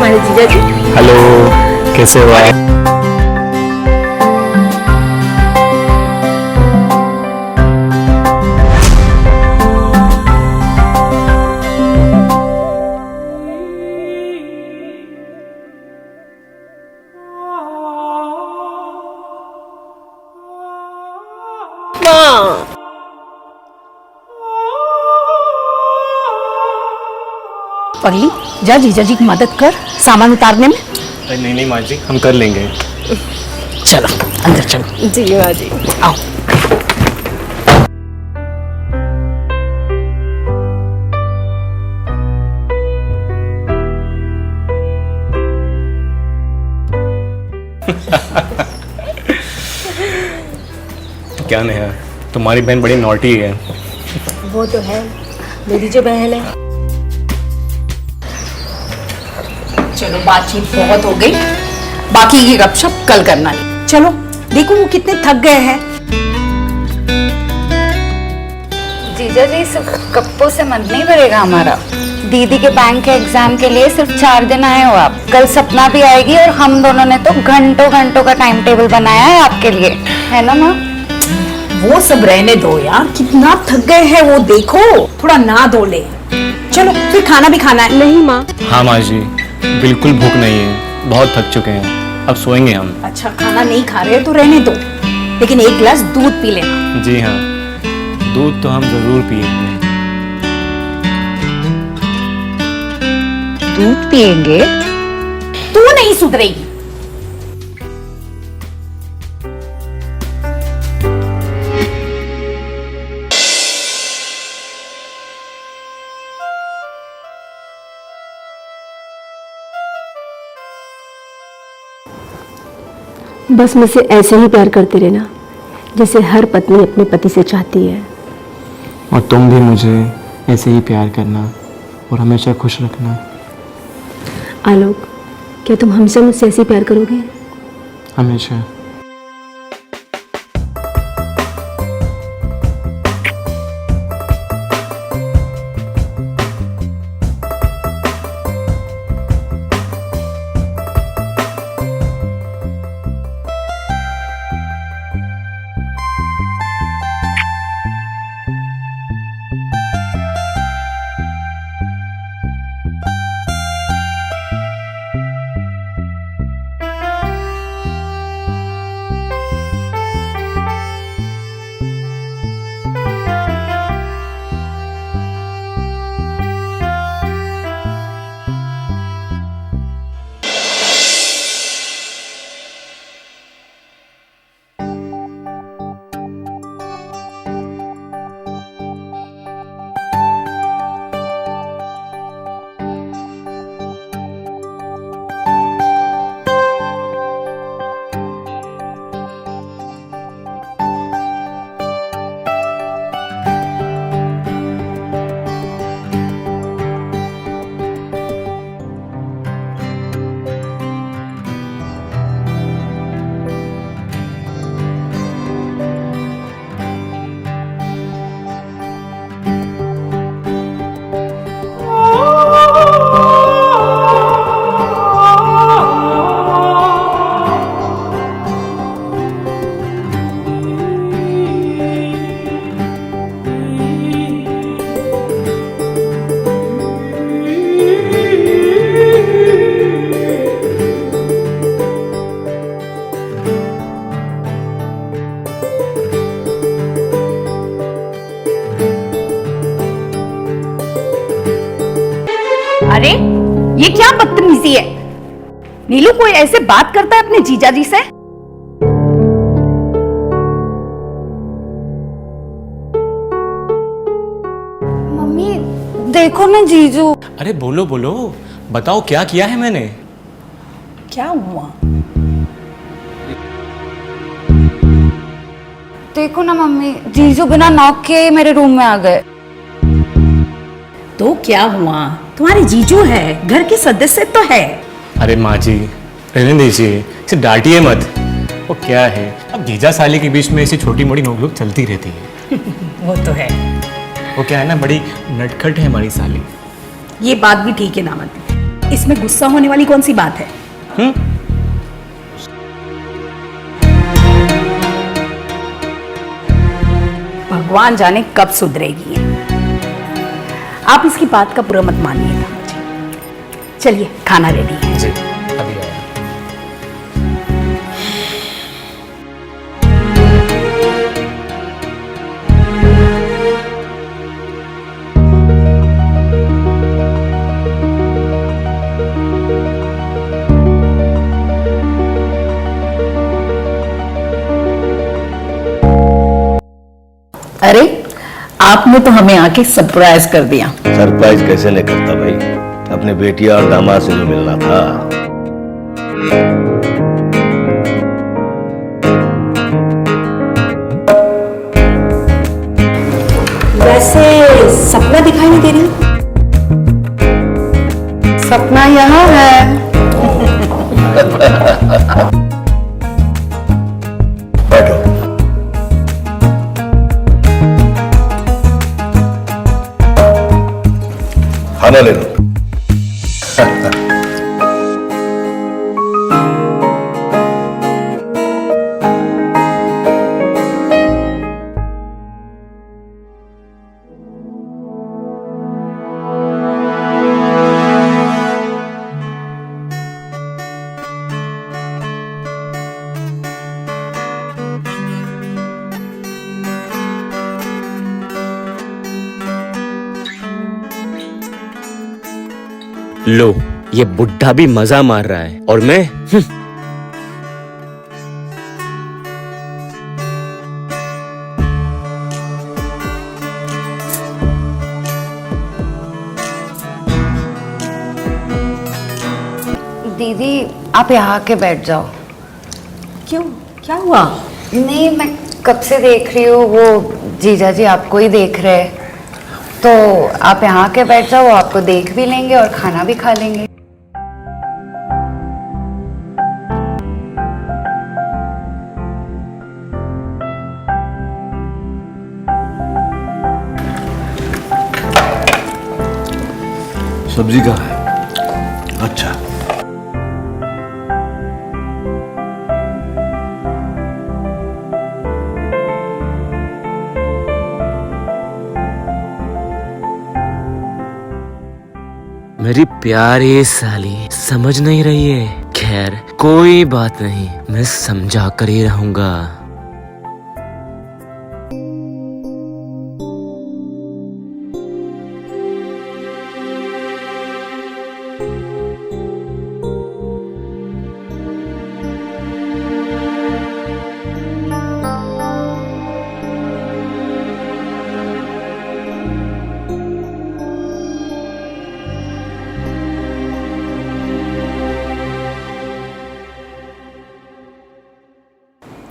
हमारे जीजा जी। हेलो, कैसे हो आप? पगली, जा जीजा जी की मदद कर सामान उतारने में। नहीं नहीं माँ जी, हम कर लेंगे। चलो अंदर चलो। जी माँ जी। आओ। क्या नेहा, तुम्हारी बहन बड़ी नॉटी है। वो तो है, मेरी जो बहन है। चलो बातचीत बहुत हो गई, बाकी की गपशप कल करना। चलो देखो वो कितने थक गए हैं। जीजा जी, सिर्फ कप्पों से मन नहीं भरेगा हमारा। दीदी के बैंक के एग्जाम के लिए सिर्फ 4 दिन आए हो आप। कल सपना भी आएगी और हम दोनों ने तो घंटों घंटों का टाइम टेबल बनाया है आपके लिए, है ना माँ? वो सब रहने दो यार, कितना थक गए हैं वो देखो, थोड़ा ना धो ले। चलो फिर खाना भी खाना है। नहीं माँ। हाँ माँ जी, बिल्कुल भूख नहीं है, बहुत थक चुके हैं, अब सोएंगे हम। अच्छा खाना नहीं खा रहे तो रहने दो, लेकिन 1 गिलास दूध पी लेना। जी हाँ, दूध तो हम जरूर पिएंगे। दूध पिएंगे? तू नहीं सुधरेगी। बस मुझसे ऐसे ही प्यार करते रहना, जैसे हर पत्नी अपने पति से चाहती है। और तुम भी मुझे ऐसे ही प्यार करना और हमेशा खुश रखना। आलोक, क्या तुम हमेशा मुझसे ऐसे ही प्यार करोगे? हमेशा। अरे ये क्या बदतमीजी है? नीलू, कोई ऐसे बात करता है अपने जीजा जी से? मम्मी देखो ना जीजू। अरे बोलो बोलो, बताओ क्या किया है मैंने? क्या हुआ? देखो ना मम्मी, जीजू बिना नॉक के ही मेरे रूम में आ गए। तो क्या हुआ? तुम्हारे जीजू है, घर के सदस्य तो है। अरे माँ जी, रहने दीजिए, इसे डांटिए मत। वो क्या है, अब जीजा साली के बीच में ऐसी छोटी मोटी नोकझोंक चलती रहती है। वो तो है। वो क्या है ना, बड़ी नटखट है हमारी साली। ये बात भी ठीक है दामाद। इसमें गुस्सा होने वाली कौन सी बात है? भगवान जाने कब सुधरेगी ये। आप इसकी बात का बुरा मत मानिएगा मुझे। चलिए, खाना रेडी है। जी अभी आया। अरे, आपने तो हमें आके सरप्राइज कर दिया। सरप्राइज कैसे नहीं करता भाई, अपने बेटिया और दामाद से भी मिलना था। वैसे सपना दिखाई नहीं दे रही। सपना यहाँ है। बैठो। खाना ले लो। लो, ये बुढ़ा भी मजा मार रहा है और मैं दीदी आप यहाँ आके बैठ जाओ। क्यों, क्या हुआ? नहीं, मैं कब से देख रही हूँ, वो जीजा जी आपको ही देख रहे हैं, तो आप यहाँ आके बैठ जाओ, वो आपको देख भी लेंगे और खाना भी खा लेंगे। सब्जी का है? अच्छा। मेरी प्यारी साली समझ नहीं रही है। खैर कोई बात नहीं, मैं समझा कर ही रहूंगा।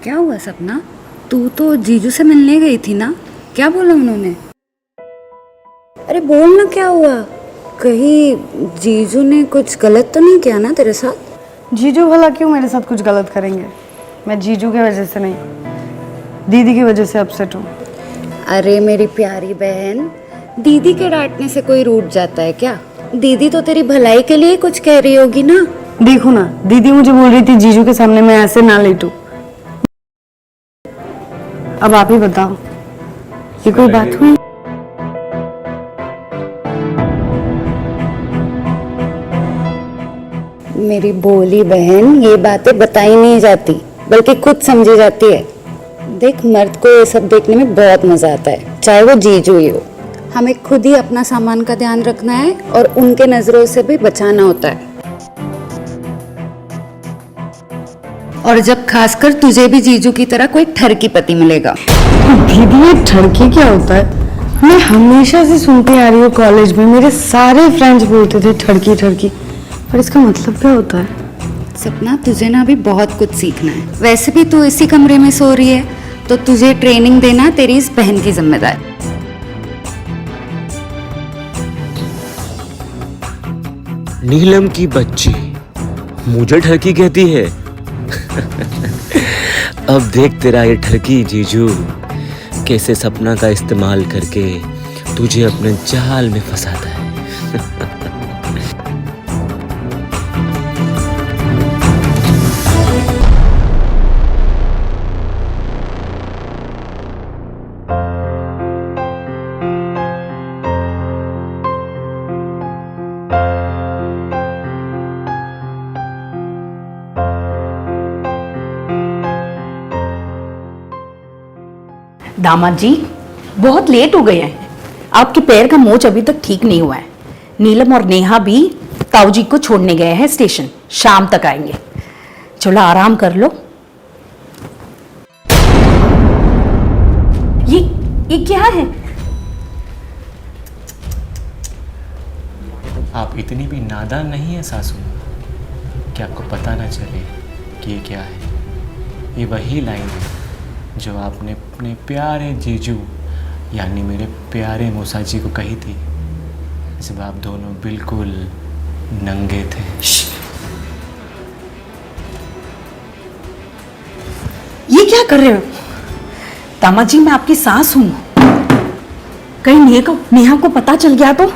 क्या हुआ सपना? तू तो जीजू से मिलने गई थी ना, क्या बोला उन्होंने? अरे बोल ना, क्या हुआ? कहीं जीजू ने कुछ गलत तो नहीं किया ना तेरे साथ? जीजू भला क्यों मेरे साथ कुछ गलत करेंगे? मैं जीजू की वजह से नहीं, दीदी की वजह से अपसेट हूँ। अरे मेरी प्यारी बहन, दीदी के डांटने से कोई रूठ जाता है क्या? दीदी तो तेरी भलाई के लिए कुछ कह रही होगी ना। देखो ना, दीदी मुझे बोल रही थी जीजू के सामने मैं ऐसे ना लेटूं। अब आप ही बताओ, ये कोई बात हुई? मेरी भोली बहन, ये बातें बताई नहीं जाती बल्कि खुद समझी जाती है। देख, मर्द को ये सब देखने में बहुत मजा आता है, चाहे वो जीजू ही हो। हमें खुद ही अपना सामान का ध्यान रखना है और उनके नजरों से भी बचाना होता है। और जब खासकर तुझे भी जीजू की तरह कोई ठरकी पति मिलेगा। दीदी ये ठरकी क्या होता है? मैं हमेशा से सुनती आ रही हूँ, कॉलेज में मेरे सारे फ्रेंड्स बोलते थे ठरकी ठरकी, पर इसका मतलब क्या होता है? सपना, तुझे ना अभी बहुत कुछ सीखना है। वैसे भी तू इसी कमरे में सो रही है, तो तुझे ट्रेनिंग देना तेरी इस बहन की जिम्मेदारी। नीलम की बच्ची मुझे ठरकी कहती है। अब देख तेरा ये ठरकी जीजू कैसे सपना का इस्तेमाल करके तुझे अपने जाल में फंसाता है। दामाद जी बहुत लेट हो गए हैं, आपके पैर का मोच अभी तक ठीक नहीं हुआ है। नीलम और नेहा भी ताऊ जी को छोड़ने गए हैं स्टेशन, शाम तक आएंगे। चलो आराम कर लो। ये क्या है? आप इतनी भी नादान नहीं है सासू कि आपको पता ना चले कि ये क्या है। ये वही लाइन है जो आपने अपने प्यारे जीजू यानी मेरे प्यारे मौसा जी को कही थी जब आप दोनों बिल्कुल नंगे थे। ये क्या कर रहे हो? दामाद जी मैं आपकी सास हूं, कहीं नेहा को पता चल गया तो?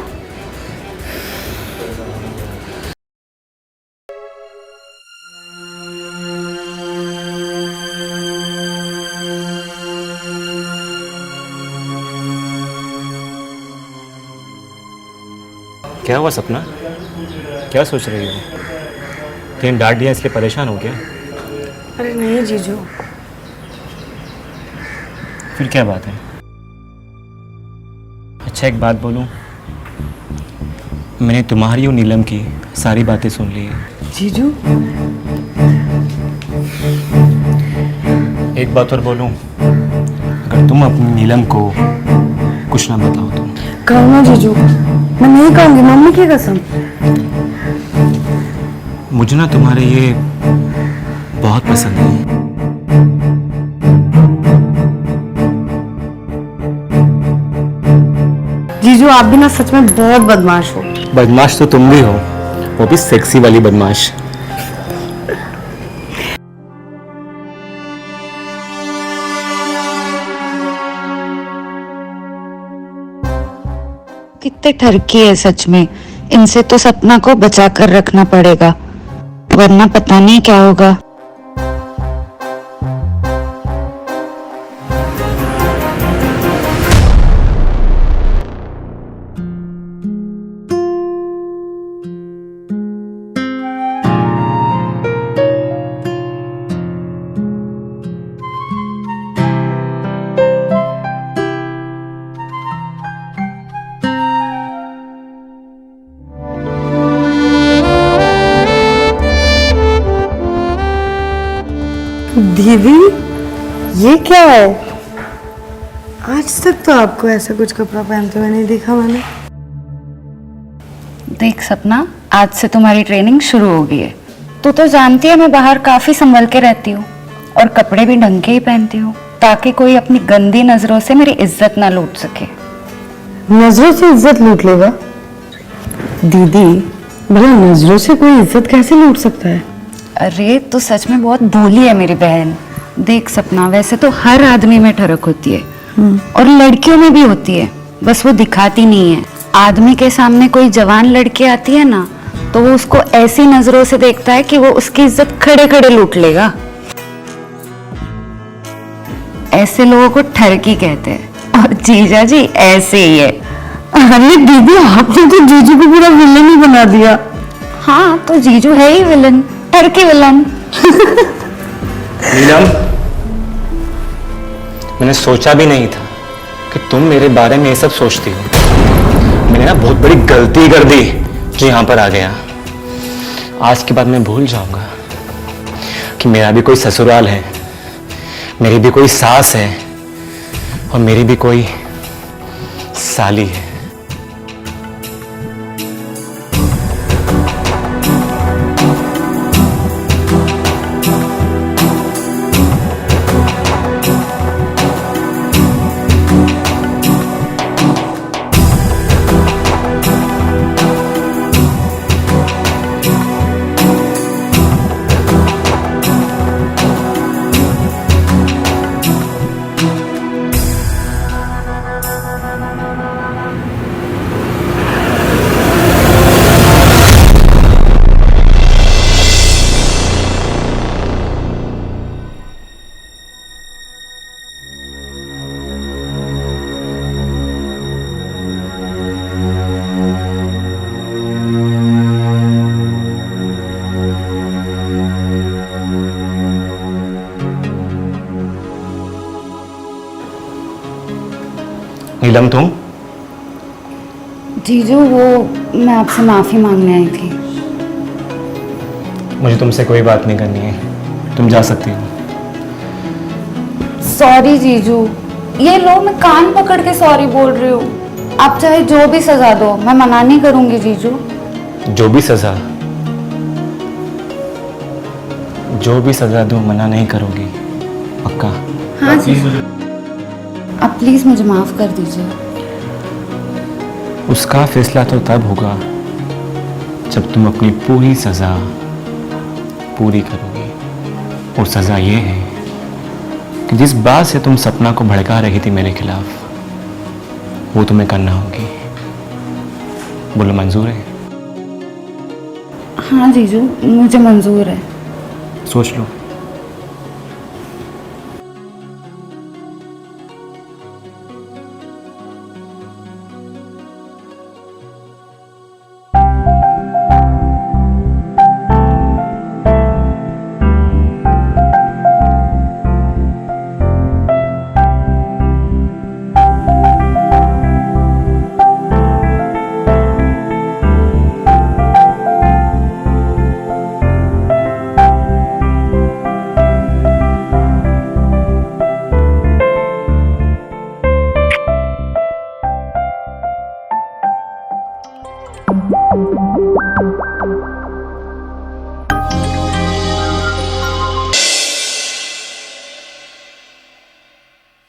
क्या हुआ सपना? क्या सोच रही हो? कहीं डांट दिया इसलिए परेशान हो क्या? अरे नहीं जीजू, फिर क्या बात है? अच्छा एक बात बोलूं, मैंने तुम्हारी और नीलम की सारी बातें सुन ली है। जीजू एक बात और बोलूं, अगर तुम अपनी नीलम को कुछ ना बताओ तो। कहो ना जीजू, मैं नहीं कहूंगी, मम्मी की कसम। मुझे ना तुम्हारे ये बहुत पसंद है। जीजू आप भी ना सच में बहुत बदमाश हो। बदमाश तो तुम भी हो, वो भी सेक्सी वाली बदमाश। कितने ठरकी है सच में, इनसे तो सपना को बचा कर रखना पड़ेगा वरना पता नहीं क्या होगा। दीदी ये क्या है? आज तक तो आपको ऐसा कुछ कपड़ा पहनते हुए नहीं देखा मैंने। देख सपना, आज से तुम्हारी ट्रेनिंग शुरू हो गई है। तू तो जानती है मैं बाहर काफी संभल के रहती हूँ और कपड़े भी ढंग के ही पहनती हूँ ताकि कोई अपनी गंदी नजरों से मेरी इज्जत ना लूट सके। नजरों से इज्जत लूट लेगा? दीदी भला नजरों से कोई इज्जत कैसे लूट सकता है? अरे तो सच में बहुत भोली है मेरी बहन। देख सपना, वैसे तो हर आदमी में ठरक होती है और लड़कियों में भी होती है, बस वो दिखाती नहीं है। आदमी के सामने कोई जवान लड़की आती है ना तो वो उसको ऐसी नजरों से देखता है कि वो उसकी इज्जत खड़े खड़े लूट लेगा। ऐसे लोगों को ठरकी कहते हैं और जीजा जी ऐसे ही है। अरे दीदी आपने तो जीजू को पूरा विलन ही बना दिया। हाँ तो जीजू है ही विलन, ठरकी विलन। नीलम, मैंने सोचा भी नहीं था कि तुम मेरे बारे में ये सब सोचती हो। मैंने ना बहुत बड़ी गलती कर दी जो यहां पर आ गया। आज के बाद मैं भूल जाऊंगा कि मेरा भी कोई ससुराल है, मेरी भी कोई सास है और मेरी भी कोई साली है। नीलम तुम? जीजू वो मैं आपसे माफी मांगने आई थी। मुझे तुमसे कोई बात नहीं करनी है, तुम जा सकती हो। सॉरी जीजू, ये लो मैं कान पकड़ के सॉरी बोल रही हूँ। आप चाहे जो भी सजा दो, मैं मना नहीं करूंगी जीजू। जो भी सजा दो मना नहीं करोगी, पक्का? हाँ जीजू, आप प्लीज मुझे माफ कर दीजिए। उसका फैसला तो तब होगा जब तुम अपनी पूरी सजा पूरी करोगी। और सजा ये है कि जिस बात से तुम सपना को भड़का रही थी मेरे खिलाफ, वो तुम्हें करना होगी। बोलो मंजूर है? हाँ जीजू, मुझे मंजूर है। सोच लो।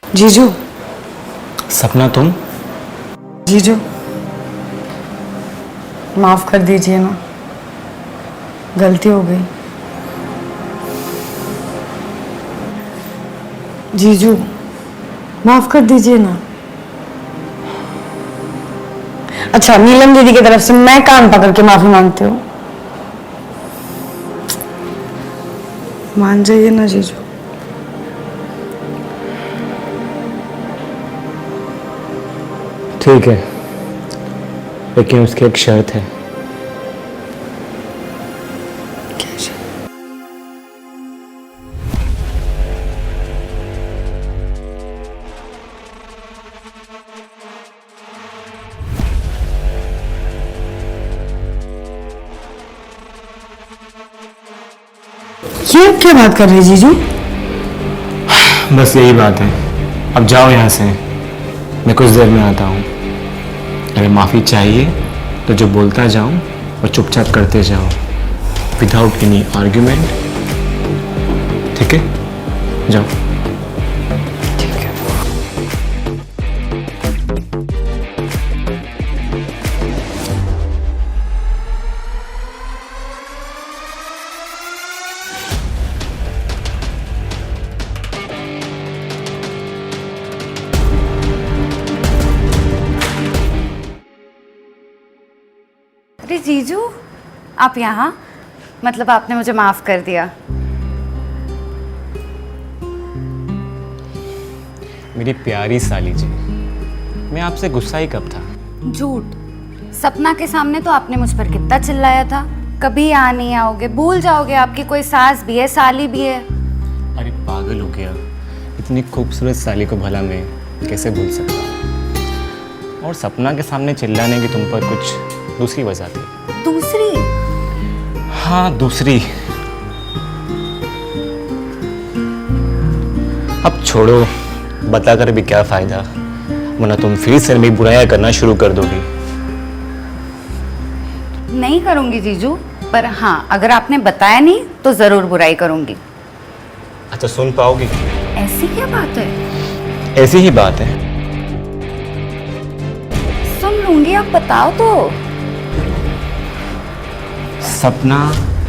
जीजू, सपना तुम? जीजू माफ कर दीजिए ना, गलती हो गई। जीजू माफ कर दीजिए ना। अच्छा, नीलम दीदी की तरफ से मैं कान पकड़ के माफी मांगती हूँ। मान जाइए ना जीजू। ठीक है, लेकिन उसकी एक शर्त है। ये क्या बात कर रहे हैं जीजू? बस यही बात है, अब जाओ यहाँ से, मैं कुछ देर में आता हूँ। अगर माफ़ी चाहिए तो जो बोलता जाऊँ और चुपचाप करते जाओ, विदाउट एनी आर्ग्यूमेंट। ठीक है, जाओ। अरे जीजू, आप यहाँ? मतलब आपने मुझे माफ कर दिया? मेरी प्यारी साली जी, मैं आपसे गुस्सा ही कब था? झूठ। सपना के सामने तो आपने मुझ पर कितना चिल्लाया था, कभी यहाँ नहीं आओगे, भूल जाओगे, आपकी कोई सास भी है, साली भी है। अरे पागल हो गया, इतनी खूबसूरत साली को भला मैं कैसे भूल सकता हूँ? और सपना के सामने चिल्लाने की तुम पर कुछ दूसरी वजह थी। दूसरी? हाँ, दूसरी। अब छोड़ो, बताकर भी क्या फायदा, वरना तुम फिर से मेरी बुराइयां करना शुरू कर दोगी। नहीं करूंगी जीजू, पर हाँ, अगर आपने बताया नहीं तो जरूर बुराई करूंगी। अच्छा, सुन पाओगी? ऐसी क्या बात है? ऐसी ही बात है। सुन लूंगी, आप बताओ तो। सपना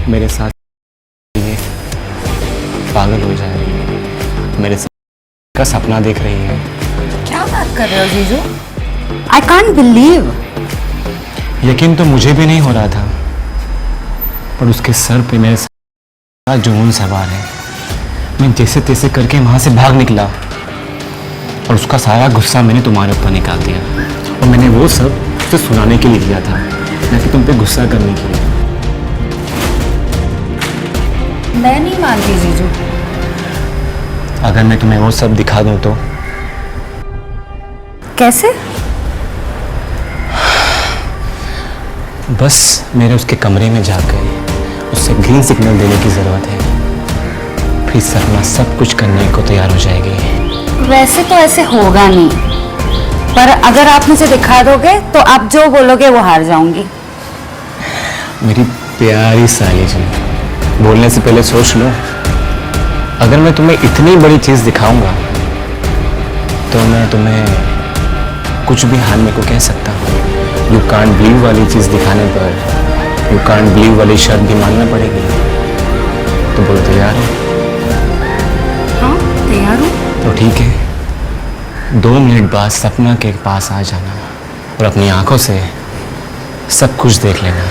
मेरे साथ ये पागल हो जाएगी, मेरे साथ का सपना देख रही है। क्या बात कर रहे हो जीजू? I can't believe. यकीन तो मुझे भी नहीं हो रहा था, पर उसके सर पे मेरे साथ जुनून सवार है। मैं जैसे तैसे करके वहां से भाग निकला और उसका सारा गुस्सा मैंने तुम्हारे ऊपर निकाल दिया। और मैंने वो सब उसे सुनाने के लिए किया था, न कि तुम पे गुस्सा करने के लिए। मैं नहीं मानती जीजू। अगर मैं तुम्हें वो सब दिखा दूं तो? कैसे? बस मेरे उसके कमरे में जाकर उससे ग्रीन सिग्नल देने की ज़रूरत है, फिर सपना सब कुछ करने को तैयार हो जाएगी। वैसे तो ऐसे होगा नहीं, पर अगर आप मुझे दिखा दोगे तो आप जो बोलोगे वो हार जाऊंगी। मेरी प्यारी साली जी, बोलने से पहले सोच लो, अगर मैं तुम्हें इतनी बड़ी चीज़ दिखाऊंगा तो मैं तुम्हें कुछ भी हाल में को कह सकता हूँ। यू कांट बिलीव वाली चीज़ दिखाने पर यू कांट बिलीव वाली शर्त भी मानना पड़ेगी। तो बोलो तैयार हो? हाँ तैयार हूँ। तो ठीक है, 2 मिनट बाद सपना के पास आ जाना और अपनी आंखों से सब कुछ देख लेना।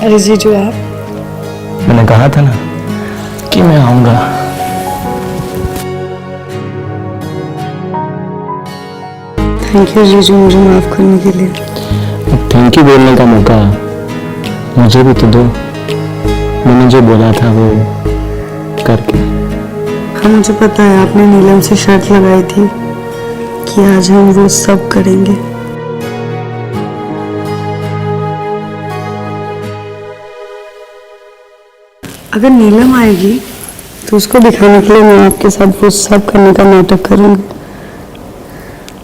अरे जीजू आप, मैंने कहा था ना कि मैं आऊंगा। थैंक यू जीजू मुझे माफ करने के लिए। थैंक यू बोलने का मौका मुझे भी तो दो। मैंने जो बोला था वो करके। हाँ मुझे पता है, आपने नीलम से शर्त लगाई थी कि आज हम वो सब करेंगे। अगर नीलम आएगी तो उसको दिखाने के लिए मैं आपके साथ वो सब करने का नाटक करूंगी।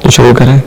तो शुरू करें।